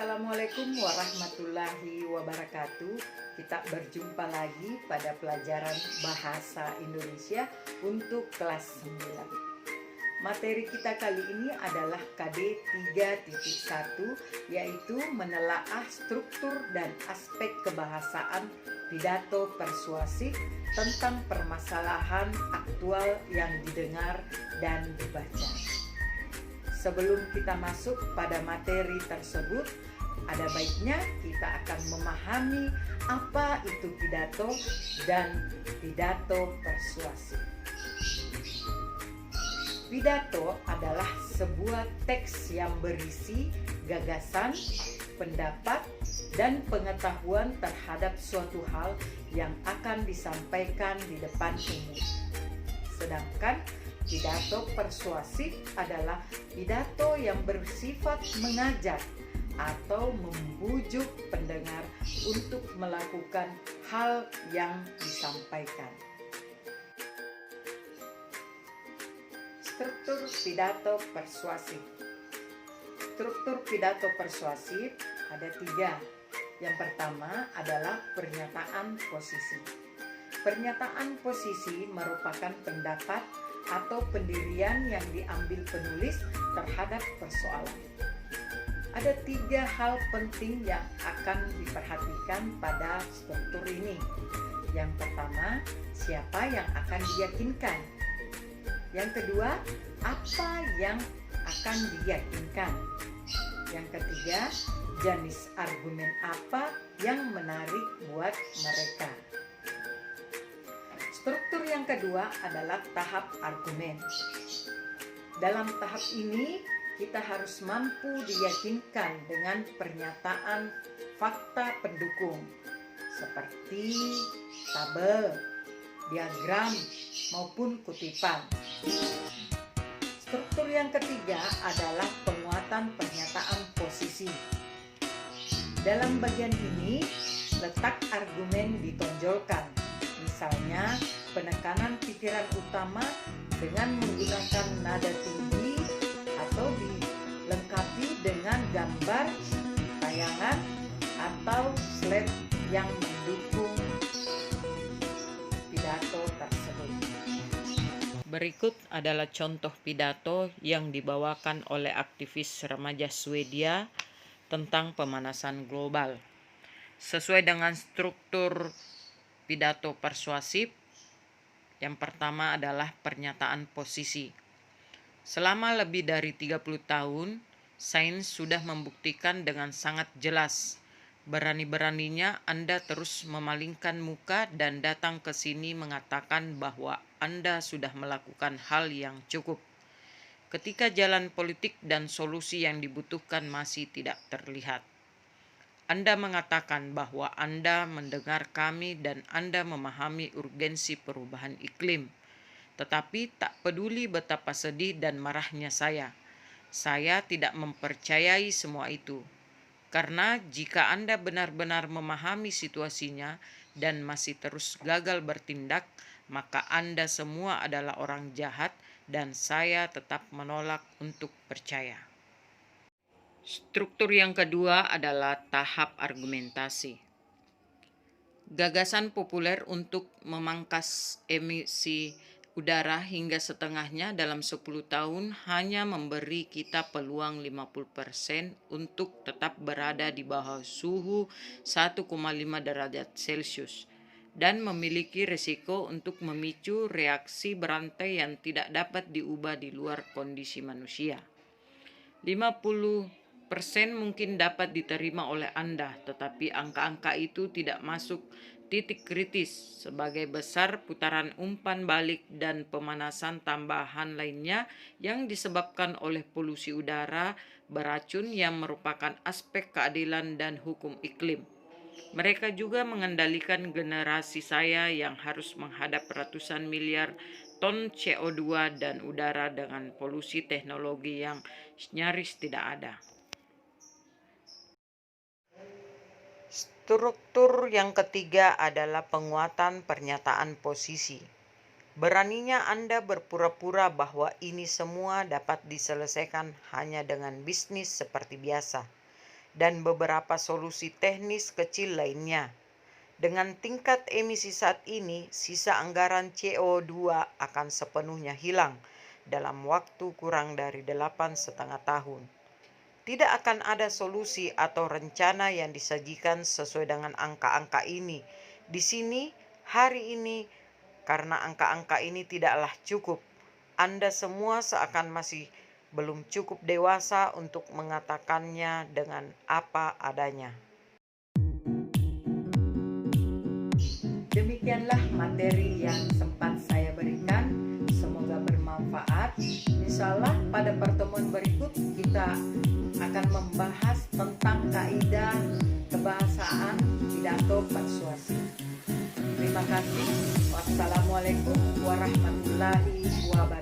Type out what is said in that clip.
Assalamualaikum warahmatullahi wabarakatuh. Kita berjumpa lagi pada pelajaran Bahasa Indonesia untuk kelas 9. Materi kita kali ini adalah KD 3.1, yaitu menelaah struktur dan aspek kebahasaan pidato persuasif tentang permasalahan aktual yang didengar dan dibaca. Sebelum kita masuk pada materi tersebut, ada baiknya kita akan memahami apa itu pidato dan pidato persuasif. Pidato adalah sebuah teks yang berisi gagasan, pendapat, dan pengetahuan terhadap suatu hal yang akan disampaikan di depan umum. Sedangkan pidato persuasif adalah pidato yang bersifat mengajak atau membujuk pendengar untuk melakukan hal yang disampaikan. Struktur pidato persuasif. Struktur pidato persuasif ada 3. Yang pertama adalah pernyataan posisi. Pernyataan posisi merupakan pendapat atau pendirian yang diambil penulis terhadap persoalan. Ada 3 hal penting yang akan diperhatikan pada struktur ini. Yang pertama, siapa yang akan diyakinkan. Yang kedua, apa yang akan diyakinkan. Yang ketiga, jenis argumen apa yang menarik buat mereka. Struktur yang kedua adalah tahap argumen. Dalam tahap ini, kita harus mampu diyakinkan dengan pernyataan fakta pendukung seperti tabel, diagram, maupun kutipan. Struktur yang ketiga adalah penguatan pernyataan posisi. Dalam bagian ini, letak argumen ditonjolkan. Misalnya, penekanan pikiran utama dengan menggunakan nada tinggi atau dilengkapi dengan gambar, tayangan, atau slide yang mendukung pidato tersebut. Berikut adalah contoh pidato yang dibawakan oleh aktivis remaja Swedia tentang pemanasan global. Sesuai dengan struktur pidato persuasif, yang pertama adalah pernyataan posisi. Selama lebih dari 30 tahun, sains sudah membuktikan dengan sangat jelas. Berani-beraninya Anda terus memalingkan muka dan datang ke sini mengatakan bahwa Anda sudah melakukan hal yang cukup. Ketika jalan politik dan solusi yang dibutuhkan masih tidak terlihat. Anda mengatakan bahwa Anda mendengar kami dan Anda memahami urgensi perubahan iklim. Tetapi tak peduli betapa sedih dan marahnya saya tidak mempercayai semua itu. Karena jika Anda benar-benar memahami situasinya dan masih terus gagal bertindak, maka Anda semua adalah orang jahat dan saya tetap menolak untuk percaya. Struktur yang kedua adalah tahap argumentasi. Gagasan populer untuk memangkas emisi udara hingga setengahnya dalam 10 tahun hanya memberi kita peluang 50% untuk tetap berada di bawah suhu 1,5 derajat Celcius dan memiliki risiko untuk memicu reaksi berantai yang tidak dapat diubah di luar kondisi manusia. 50% mungkin dapat diterima oleh Anda, tetapi angka-angka itu tidak masuk titik kritis sebagai besar putaran umpan balik dan pemanasan tambahan lainnya yang disebabkan oleh polusi udara beracun yang merupakan aspek keadilan dan hukum iklim. Mereka juga mengendalikan generasi saya yang harus menghadap ratusan miliar ton CO2 dan udara dengan polusi teknologi yang nyaris tidak ada. Struktur yang ketiga adalah penguatan pernyataan posisi. Beraninya Anda berpura-pura bahwa ini semua dapat diselesaikan hanya dengan bisnis seperti biasa. dan beberapa solusi teknis kecil lainnya. Dengan tingkat emisi saat ini, sisa anggaran CO2 akan sepenuhnya hilang dalam waktu kurang dari 8,5 tahun. Tidak akan ada solusi atau rencana yang disajikan sesuai dengan angka-angka ini di sini hari ini, karena angka-angka ini tidaklah cukup. Anda semua seakan masih belum cukup dewasa untuk mengatakannya dengan apa adanya. Demikianlah materi yang sempat saya berikan. Semoga bermanfaat. Insyaallah pada pertemuan berikut kita akan membahas tentang kaidah kebahasaan pidato persuasi. Terima kasih. Wassalamualaikum warahmatullahi wabarakatuh.